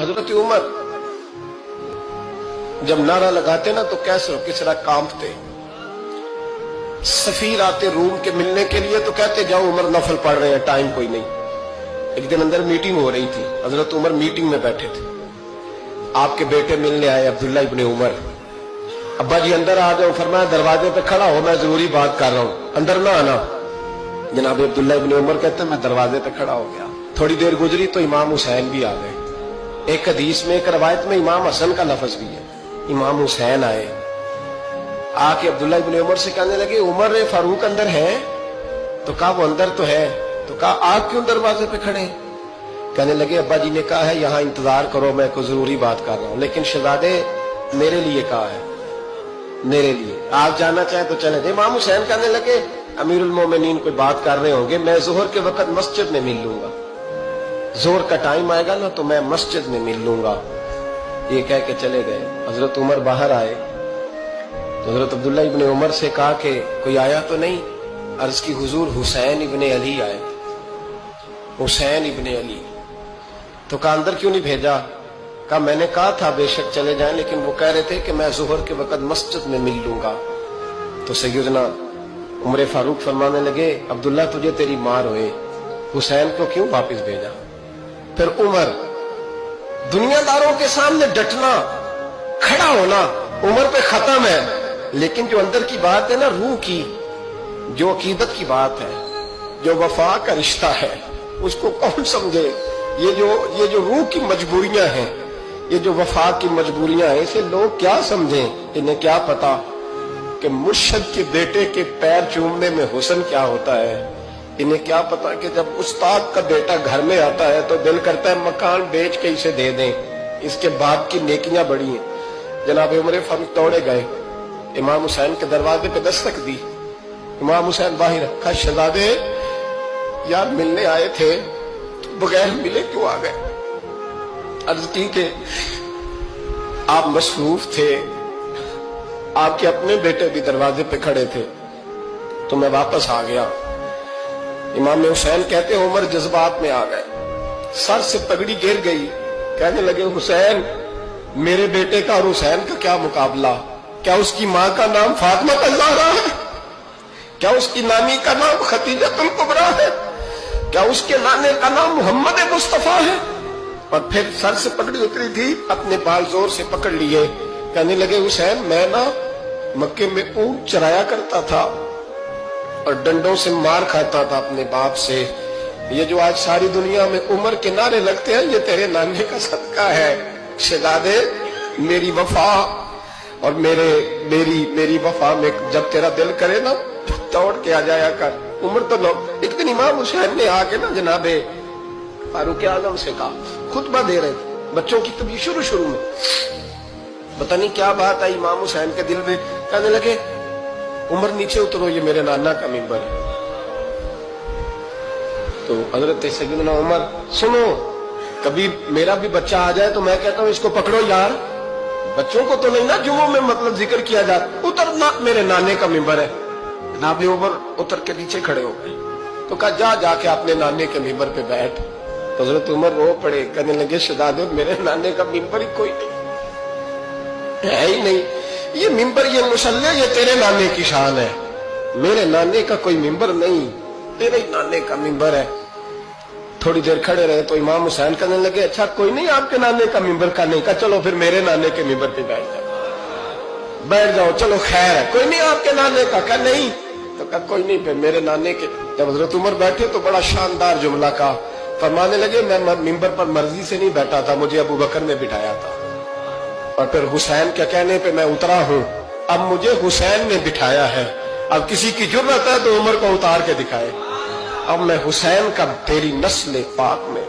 हजरत उमर जब नारा लगाते ना तो कैसर किसरा कांपते। सफीर आते रूम के मिलने के लिए तो कहते जाओ उमर नफल पढ़ रहे हैं, टाइम कोई नहीं। एक दिन अंदर मीटिंग हो रही थी, हजरत उमर मीटिंग में बैठे थे। आपके बेटे मिलने आए अब्दुल्ला इब्ने उमर। अब्बा जी अंदर आ जाओ, फरमाया दरवाजे पे खड़ा हो, मैं जरूरी बात कर रहा हूं, अंदर ना आना। जनाब अब्दुल्ला इब्ने उमर कहते मैं दरवाजे पे खड़ा हो गया। थोड़ी देर गुजरी तो इमाम हुसैन भी आ गए। एक हदीस में, एक रवायत में इमाम हसन का लफ्ज भी है। इमाम हुसैन आए, आके अब्दुल्ला इब्ने उमर से कहने लगे उमर फारूक अंदर है? तो कहा वो अंदर तो है। तो कहा आप क्यों दरवाजे पे खड़े? कहने लगे अब्बा जी ने कहा है यहाँ इंतजार करो, मैं कोई जरूरी बात कर रहा हूँ, लेकिन शहजादे मेरे लिए कहा है, मेरे लिए आप जाना चाहे तो चले जाए। इमाम हुसैन कहने लगे अमीरुल मोमिनीन कोई बात कर रहे होंगे, मैं जोहर के वक्त मस्जिद में मिल लूंगा, जोहर का टाइम आएगा ना तो मैं मस्जिद में मिल लूंगा। ये कह के चले गए। हजरत उमर बाहर आए तो हजरत अब्दुल्ला इब्ने उमर से कहा कि कोई आया तो नहीं? अर्ज की हुजूर हुसैन इब्ने अली आए, हुसैन इब्ने अली। तो कहा अंदर क्यों नहीं भेजा? कहा मैंने कहा था बेशक चले जाएं, लेकिन वो कह रहे थे कि मैं जोहर के वक्त मस्जिद में मिल लूंगा। तो सैयदना उमर फारूक फरमाने लगे अब्दुल्ला तुझे तेरी मार होए, हुसैन को क्यों वापस भेजा? फिर उमर दुनियादारों के सामने डटना, खड़ा होना उमर पे खत्म है, लेकिन जो अंदर की बात है ना, रूह की, जो अकीदत की बात है, जो वफा का रिश्ता है, उसको कौन समझे? ये जो रूह की मजबूरियां हैं, ये जो वफा की मजबूरियां हैं, इसे लोग क्या समझें? इन्हें क्या पता कि मुर्शद के बेटे के पैर चूमने में हुस्न क्या होता है? इन्हें क्या पता कि जब उस्ताद का बेटा घर में आता है तो दिल करता है मकान बेच के इसे दे दें, इसके बाप की नेकियां बड़ी हैं। जनाब उमर फारूक दौड़े गए, इमाम हुसैन के दरवाजे पे दस्तक दी। इमाम हुसैन बाहर रखा, शहजादे यार मिलने आए थे, तो बगैर मिले क्यों आ गए? अर्ज की कि आप मसरूफ थे, आपके अपने बेटे भी दरवाजे पे खड़े थे, तो मैं वापस आ गया। इमाम हुसैन कहते उमर जज्बात में आ गए, सर से पगड़ी गिर गई। कहने लगे हुसैन मेरे बेटे का और हुसैन का क्या मुकाबला? क्या उसकी माँ का नाम फातिमा ज़हरा है? क्या उसकी नानी का नाम खतीजतुल कुबरा है? क्या उसके नाने का नाम मोहम्मद मुस्तफा है? और फिर सर से पगड़ी उतरी थी, अपने बाल जोर से पकड़ लिए। कहने लगे हुसैन मैं ना मक्के में ऊंट चराया करता था और डंडों से मार खाता था अपने बाप से। ये जो आज सारी दुनिया में उमर के नारे लगते हैं, ये तेरे नाने का सदका है। शहजादे मेरी वफा और मेरी वफा में जब तेरा दिल करे ना दौड़ के आ जाया कर। उमर तो एक दिन इमाम हुसैन ने आके ना जनाबे फारूक आजम से कहा, खुतबा दे रहे थे बच्चों की तभी शुरू में, पता नहीं क्या बात आई इमाम हुसैन के दिल में। कहने लगे उमर नीचे उतरो, ये मेरे नाना का मिंबर है। तो हजरत सैयदना उमर सुनो, कभी मेरा भी बच्चा आ जाए तो मैं कहता हूँ इसको पकड़ो यार, बच्चों को तो नहीं ना जुम्मों में मतलब जिक्र किया जाता, उतरना मेरे नाने का मिंबर है। जनाब उमर उतर के नीचे खड़े हो गए। तो कहा जाके अपने नाने के मिंबर पे बैठ। तो हजरत उमर रो पड़े, कहने लगे शहजादे मेरे नाने का मिंबर ही कोई नहीं है ही नहीं, ये मिंबर ये मुसल्ले ये तेरे नाने की शान है, मेरे नाने का कोई मिंबर नहीं, तेरे ही नाने का मिंबर है। थोड़ी देर खड़े रहे तो इमाम हुसैन कहने लगे अच्छा कोई नहीं आपके नाने का मिंबर का नहीं? का चलो फिर मेरे नाने के मिंबर पे बैठ जाओ, चलो खैर है, कोई नहीं आपके नाने का? क्या नहीं? तो कहा कोई नहीं फिर मेरे नाने के। जब हजरत उमर बैठे तो बड़ा शानदार जुमला का फरमाने लगे मैं मिंबर पर मर्जी से नहीं बैठा था, मुझे अबू बकर ने बिठाया था, और फिर हुसैन के कहने पे मैं उतरा हूं, अब मुझे हुसैन ने बिठाया है। अब किसी की जुर्रत है तो उमर को उतार के दिखाए, अब मैं हुसैन का तेरी नस्ल पाक में